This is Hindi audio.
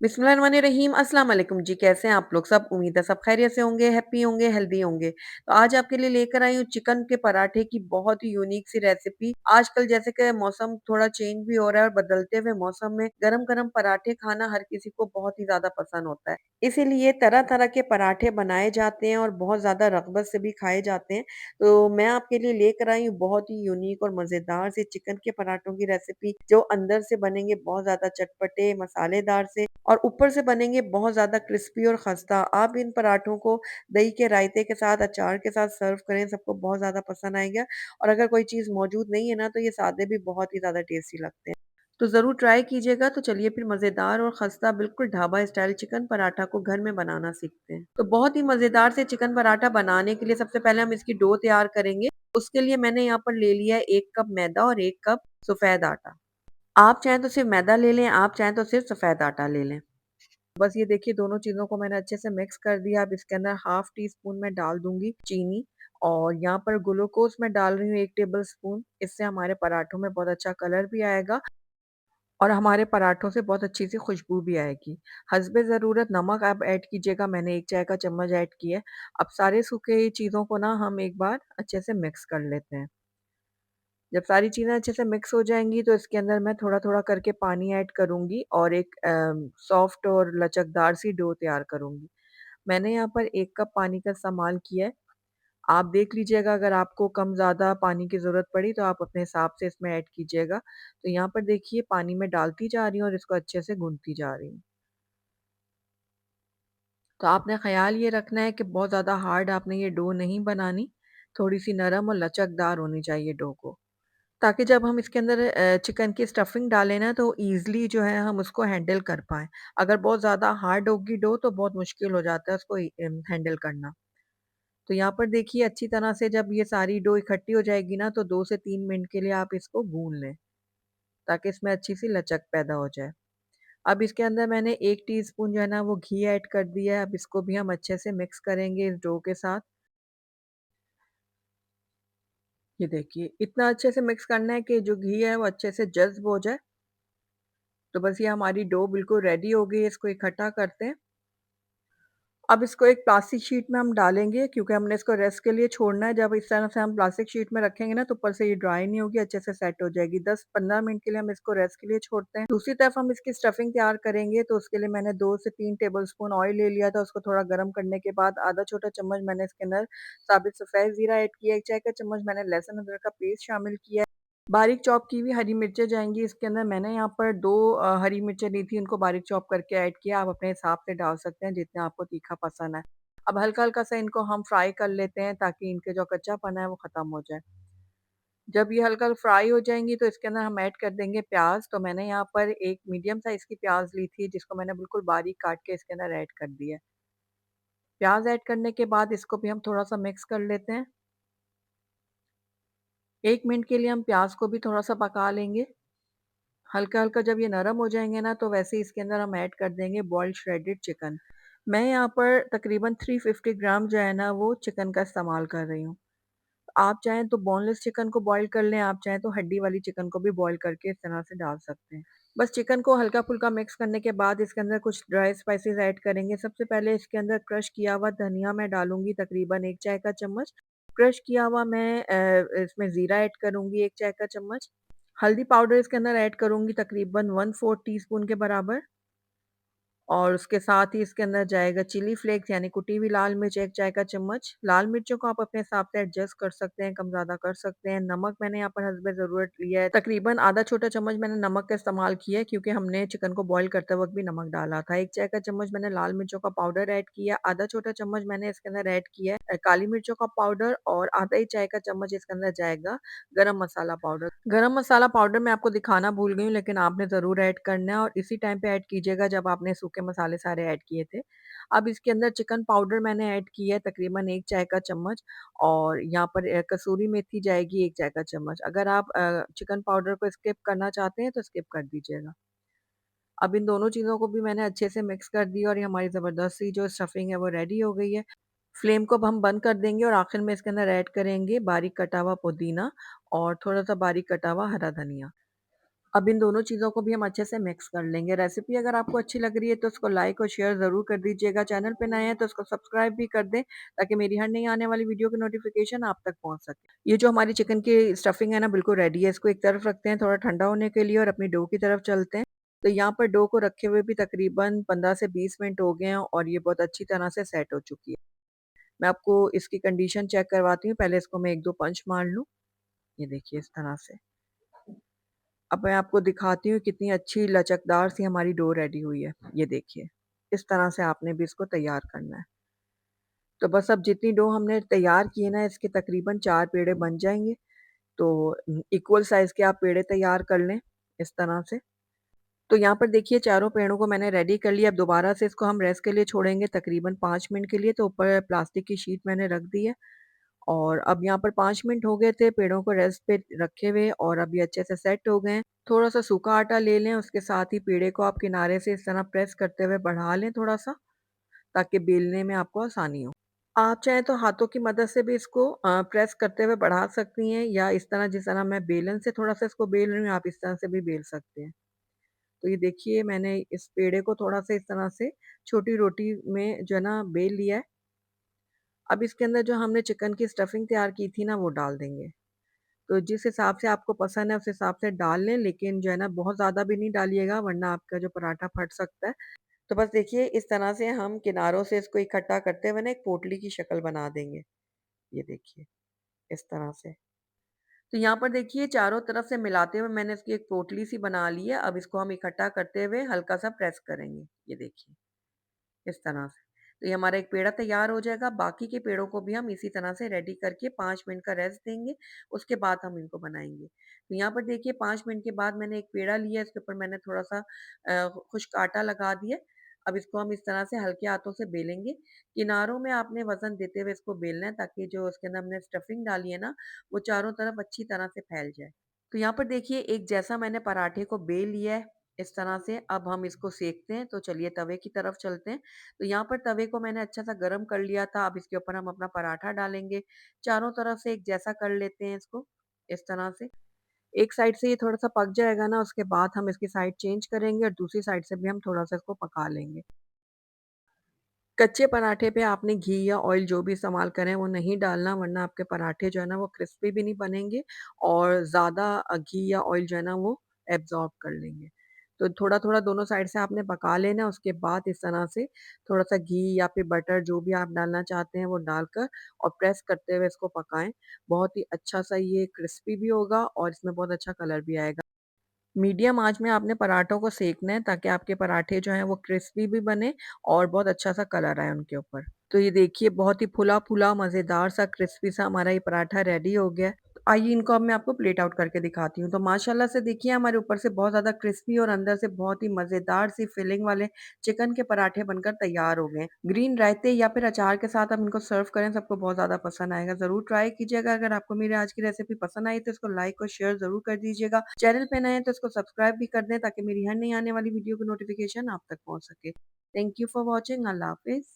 बिस्मिल्लाहिर्रहमानिर्रहीम अस्सलाम वालेकुम जी, कैसे हैं आप लोग सब? उम्मीद है सब खैरियत से होंगे, हैप्पी होंगे, हेल्दी होंगे। तो आज आपके लिए लेकर आई हूँ चिकन के पराठे की बहुत ही यूनिक सी रेसिपी। आजकल जैसे कि मौसम थोड़ा चेंज भी हो रहा है और बदलते हुए मौसम में गरम-गरम पराठे खाना हर किसी को बहुत ही ज़्यादा पसंद होता है। इसीलिए तरह-तरह के पराठे बनाए जाते हैं और बहुत ज़्यादा रग़बत से भी खाए जाते हैं। तो मैं आपके लिए लेकर आई हूँ बहुत ही यूनिक और मज़ेदार से चिकन के पराठों की रेसिपी, जो अंदर से बनेंगे बहुत ज़्यादा चटपटे, मसालेदार से और ऊपर से बनेंगे बहुत ज़्यादा क्रिस्पी और खस्ता। आप इन पराठों को दही के रायते के साथ, अचार के साथ सर्व करें, सबको बहुत ज़्यादा पसंद आएगा और अगर कोई चीज़ मौजूद नहीं है ना, तो ये सादे भी बहुत ही ज़्यादा टेस्टी लगते हैं। तो ज़रूर ट्राई कीजिएगा। तो चलिए फिर मज़ेदार और खस्ता बिल्कुल ढाबा स्टाइल चिकन पराठा को घर में बनाना सीखते हैं। तो बहुत ही मज़ेदार से चिकन पराठा बनाने के लिए सबसे पहले हम इसकी डो तैयार करेंगे। उसके लिए मैंने यहाँ पर ले लिया है 1 कप मैदा और 1 कप सफ़ेद आटा। आप चाहें तो सिर्फ़ मैदा ले लें, आप चाहें तो सिर्फ़ सफ़ेद आटा ले लें। बस ये देखिए दोनों चीज़ों को मैंने अच्छे से मिक्स कर दिया। अब इसके अंदर हाफ़ टी स्पून मैं डाल दूँगी चीनी और यहाँ पर ग्लूकोज़ मैं डाल रही हूँ 1 टेबल स्पून। इससे हमारे पराठों में बहुत अच्छा कलर भी आएगा और हमारे पराठों से बहुत अच्छी-सी खुशबू भी आएगी। हस्बे ज़रूरत नमक आप ऐड कीजिएगा, मैंने 1 चाय का चम्मच ऐड किया है। अब सारे सूखे चीज़ों को ना हम एक बार अच्छे से मिक्स कर लेते हैं। जब सारी चीज़ें अच्छे से मिक्स हो जाएँगी तो इसके अंदर मैं थोड़ा-थोड़ा करके पानी ऐड करूँगी और एक सॉफ्ट और लचकदार सी डो तैयार करूँगी। मैंने यहाँ पर 1 कप पानी का इस्तेमाल किया है। आप देख लीजिएगा अगर आपको कम ज़्यादा पानी की ज़रूरत पड़ी तो आप अपने हिसाब से इसमें ऐड कीजिएगा। तो यहाँ पर देखिए पानी मैं डालती जा रही हूँ और इसको अच्छे से गूँथती जा रही हूँ। तो आपने ख़्याल ये रखना है कि बहुत ज़्यादा हार्ड आपने ये डो नहीं बनानी, थोड़ी-सी नरम और लचकदार होनी चाहिए डो को। ताकि जब हम इसके अंदर चिकन की स्टफिंग डालें ना तो ईज़िली जो है हम उसको हैंडल कर पाएँ। अगर बहुत ज़्यादा हार्ड होगी डो तो बहुत मुश्किल हो जाता है उसको हैंडल करना। तो यहाँ पर देखिए अच्छी तरह से जब ये सारी डो इकट्ठी हो जाएगी ना तो 2 से 3 मिनट के लिए आप इसको भून लें, ताकि इसमें अच्छी-सी लचक पैदा हो जाए। अब इसके अंदर मैंने 1 टीस्पून जो है ना वो घी ऐड कर दिया है। अब इसको भी हम अच्छे से मिक्स करेंगे इस डो के साथ। ये देखिए इतना अच्छे से मिक्स करना है कि जो घी है वो अच्छे से जज़्ब हो जाए। तो बस ये हमारी डो बिल्कुल रेडी हो गई है, इसको इकट्ठा करते हैं। अब इसको एक प्लास्टिक शीट में हम डालेंगे क्योंकि हमने इसको रेस्ट के लिए छोड़ना है। जब इस तरह से हम प्लास्टिक शीट में रखेंगे ना तो ऊपर से ये ड्राई नहीं होगी, अच्छे से सेट हो जाएगी। 10-15 मिनट के लिए हम इसको रेस्ट के लिए छोड़ते हैं। दूसरी तरफ हम इसकी स्टफिंग तैयार करेंगे तो उसके लिए मैंने 2 से 3 टेबलस्पून ऑयल ले लिया था। उसको थोड़ा गर्म करने के बाद आधा छोटा चम्मच मैंने इसके अंदर साबित सफ़ेद ज़ीरा ऐड किया, 1 चाय का चम्मच मैंने लहसुन अदरक का पेस्ट शामिल किया है। बारीक चॉप की हुई हरी मिर्चें जाएँगी इसके अंदर। मैंने यहाँ पर 2 हरी मिर्चें ली थी, उनको बारीक चॉप करके ऐड किया। आप अपने हिसाब से डाल सकते हैं जितना आपको तीखा पसंद है। अब हल्का-हल्का सा इनको हम फ्राई कर लेते हैं ताकि इनके जो कच्चापना है वो ख़त्म हो जाए। जब ये हल्का फ्राई हो जाएँगी तो इसके अंदर हम ऐड कर देंगे प्याज़। तो मैंने यहाँ पर एक मीडियम साइज़ की प्याज़ ली थी जिसको मैंने बिल्कुल बारीक काट के इसके अंदर ऐड कर दिया है। प्याज़ ऐड करने के बाद इसको भी हम थोड़ा-सा मिक्स कर लेते हैं। 1 मिनट के लिए हम प्याज़ को भी थोड़ा-सा पका लेंगे। हल्का-हल्का जब ये नरम हो जाएँगे ना, तो वैसे ही इसके अंदर हम ऐड कर देंगे बॉइल्ड श्रेडेड चिकन। मैं यहाँ पर तकरीबन 350 ग्राम जो है ना, वो चिकन का इस्तेमाल कर रही हूँ। आप चाहें तो बोनलेस चिकन को बॉयल कर लें, आप चाहें तो हड्डी वाली चिकन को भी बॉयल करके इस तरह से डाल सकते हैं। बस चिकन को हल्का-फुल्का मिक्स करने के बाद इसके अंदर कुछ ड्राई स्पाइसेस ऐड करेंगे। सबसे पहले इसके अंदर क्रश किया हुआ धनिया मैं डालूँगी तकरीबन 1 चाय का चम्मच। क्रश किया हुआ मैं इसमें ज़ीरा ऐड करूँगी 1 चाय का चम्मच। हल्दी पाउडर इसके अंदर ऐड करूँगी तकरीबन 1/4 टीस्पून के बराबर और उसके साथ ही इसके अंदर जाएगा चिली फ्लेक्स यानी कुटी हुई लाल मिर्च 1 चाय का चम्मच। लाल मिर्चों को आप अपने हिसाब से एडजस्ट कर सकते हैं, कम-ज़्यादा कर सकते हैं। नमक मैंने यहाँ पर हस्बे ज़रूरत लिया है, तकरीबन आधा छोटा चम्मच मैंने नमक का इस्तेमाल किया है क्योंकि हमने चिकन को बॉयल करते वक़्त भी नमक डाला था। 1 चाय का चम्मच मैंने लाल मिर्चों का पाउडर ऐड किया, आधा छोटा चम्मच मैंने इसके अंदर ऐड किया है काली मिर्चों का पाउडर और आधा ही चाय का चम्मच इसके अंदर जाएगा गरम मसाला पाउडर। गरम मसाला पाउडर मैं आपको दिखाना भूल गई हूँ लेकिन आपने ज़रूर ऐड करना है और इसी टाइम पे ऐड कीजिएगा जब आपने सूखे मसाले सारे ऐड किए थे। अब इसके अंदर चिकन पाउडर मैंने ऐड किया है तकरीबन 1 चाय का चम्मच और यहाँ पर कसूरी मेथी जाएगी 1 चाय का चम्मच। अगर आप चिकन पाउडर को स्किप करना चाहते हैं तो स्किप कर दीजिएगा। अब इन दोनों चीज़ों को भी मैंने अच्छे से मिक्स कर दिया और ये हमारी ज़बरदस्त सी जो स्टफिंग है वो रेडी हो गई है। फ्लेम को अब हम बंद कर देंगे और आखिर में इसके अंदर ऐड करेंगे बारीक कटा हुआ पुदीना और थोड़ा-सा बारीक कटा हुआ हरा धनिया। अब इन दोनों चीज़ों को भी हम अच्छे से मिक्स कर लेंगे। रेसिपी अगर आपको अच्छी लग रही है तो उसको लाइक और शेयर ज़रूर कर दीजिएगा। चैनल पे नए हैं तो उसको सब्सक्राइब भी कर दें ताकि मेरी हर नई आने वाली वीडियो की नोटिफ़िकेशन आप तक पहुँच सके। ये जो हमारी चिकन की स्टफिंग है ना बिल्कुल रेडी है। इसको एक तरफ रखते हैं थोड़ा ठंडा होने के लिए और अपनी डो की तरफ चलते हैं। तो यहाँ पर डो को रखे हुए भी तकरीबन 15 से 20 मिनट हो गए हैं और ये बहुत अच्छी तरह से सेट हो चुकी है। मैं आपको इसकी कंडीशन चेक करवाती हूँ। पहले इसको मैं 1-2 पंच मार लूँ। ये देखिए इस तरह से। अब मैं आपको दिखाती हूँ कितनी अच्छी लचकदार सी हमारी डो रेडी हुई है। ये देखिए, इस तरह से आपने भी इसको तैयार करना है। तो बस अब जितनी डो हमने तैयार की है ना इसके तकरीबन 4 पेड़े बन जाएँगे। तो इक्वल साइज़ के आप पेड़े तैयार कर लें, इस तरह से। तो यहाँ पर देखिए चारों पेड़ों को मैंने रेडी कर लिया। अब दोबारा से इसको हम रेस्ट के लिए छोड़ेंगे तकरीबन 5 मिनट के लिए। तो ऊपर प्लास्टिक की शीट मैंने रख दी है। और अब यहाँ पर 5 मिनट हो गए थे पेड़ों को रेस्ट पे रखे हुए और अब ये अच्छे से सेट हो गए हैं। थोड़ा-सा सूखा आटा ले लें, उसके साथ ही पेड़े को आप किनारे से इस तरह प्रेस करते हुए बढ़ा लें थोड़ा-सा, ताकि बेलने में आपको आसानी हो। आप चाहें तो हाथों की मदद से भी इसको प्रेस करते हुए बढ़ा सकती हैं या इस तरह जिस तरह मैं बेलन से थोड़ा-सा इसको बेल रही हूँ, आप इस तरह से भी बेल सकते हैं। तो ये देखिए मैंने इस पेड़े को थोड़ा-सा इस तरह से छोटी रोटी में जो है ना बेल लिया है। अब इसके अंदर जो हमने चिकन की स्टफिंग तैयार की थी ना, वो डाल देंगे। तो जिस हिसाब से आपको पसंद है उस हिसाब से डाल लें, लेकिन जो है ना बहुत ज़्यादा भी नहीं डालिएगा वरना आपका जो पराठा फट सकता है। तो बस देखिए इस तरह से हम किनारों से इसको इकट्ठा करते हुए ना एक पोटली की शक्ल बना देंगे। ये देखिए, इस तरह से। तो यहाँ पर देखिए चारों तरफ से मिलाते हुए मैंने इसकी एक पोटली सी बना ली है। अब इसको हम इकट्ठा करते हुए हल्का-सा प्रेस करेंगे। ये देखिए। इस तरह से। तो ये हमारा एक पेड़ा तैयार हो जाएगा, बाकी के पेड़ों को भी हम इसी तरह से रेडी करके 5 मिनट का रेस्ट देंगे, उसके बाद हम इनको बनाएँगे। तो यहाँ पर देखिए 5 मिनट के बाद मैंने एक पेड़ा लिया, इसके ऊपर मैंने थोड़ा-सा खुश्क आटा लगा दिया। अब इसको हम इस तरह से हल्के हाथों से बेलेंगे। किनारों में आपने वज़न देते हुए इसको बेलना है ताकि जो उसके अंदर हमने स्टफिंग डाली है ना, वो चारों तरफ अच्छी तरह से फैल जाए। तो यहाँ पर देखिए एक जैसा मैंने पराठे को बेल लिया है, इस तरह से अब हम इसको सेकते हैं, तो चलिए तवे की तरफ चलते हैं। तो यहाँ पर तवे को मैंने अच्छा-सा गरम कर लिया था, अब इसके ऊपर हम अपना पराठा डालेंगे, चारों तरफ से एक जैसा कर लेते हैं इसको, इस तरह से। एक साइड से ये थोड़ा-सा पक जाएगा ना, उसके बाद हम इसकी साइड चेंज करेंगे और दूसरी साइड से भी हम थोड़ा-सा इसको पका लेंगे। कच्चे पराठे पे आपने घी या ऑयल जो भी इस्तेमाल करें वो नहीं डालना वरना आपके पराठे जो है ना वो क्रिस्पी भी नहीं बनेंगे और ज़्यादा घी या ऑयल जो है ना वो एब्ज़ॉर्ब कर लेंगे। तो थोड़ा-थोड़ा दोनों साइड से आपने पका लेना है उसके बाद इस तरह से थोड़ा-सा घी या फिर बटर जो भी आप डालना चाहते हैं वो डालकर और प्रेस करते हुए इसको पकाएँ। बहुत ही अच्छा-सा ये क्रिस्पी भी होगा और इसमें बहुत अच्छा कलर भी आएगा। मीडियम आँच में आपने पराठों को सेकना है ताकि आपके पराठे जो हैं वो क्रिस्पी भी बने और बहुत अच्छा-सा कलर आए उनके ऊपर। तो ये देखिए बहुत ही फूला-फूला मज़ेदार सा क्रिस्पी सा हमारा ये पराठा रेडी हो गया है। तो आइए इनको अब मैं आपको प्लेट आउट करके दिखाती हूँ। तो माशाल्लाह से देखिए हमारे ऊपर से बहुत ज़्यादा क्रिस्पी और अंदर से बहुत ही मज़ेदार सी फिलिंग वाले चिकन के पराठे बनकर तैयार हो गए हैं। ग्रीन रायते या फिर अचार के साथ आप इनको सर्व करें सबको बहुत ज़्यादा पसंद आएगा। ज़रूर ट्राई कीजिएगा। अगर आपको मेरी आज की रेसिपी पसंद आई तो इसको लाइक और शेयर ज़रूर कर दीजिएगा। चैनल पे नए हैं तो इसको सब्सक्राइब भी कर दें ताकि मेरी हर नई आने वाली वीडियो की नोटिफ़िकेशन आप तक पहुँच सके। Thank you for watching. अल्लाह हाफ़िज़।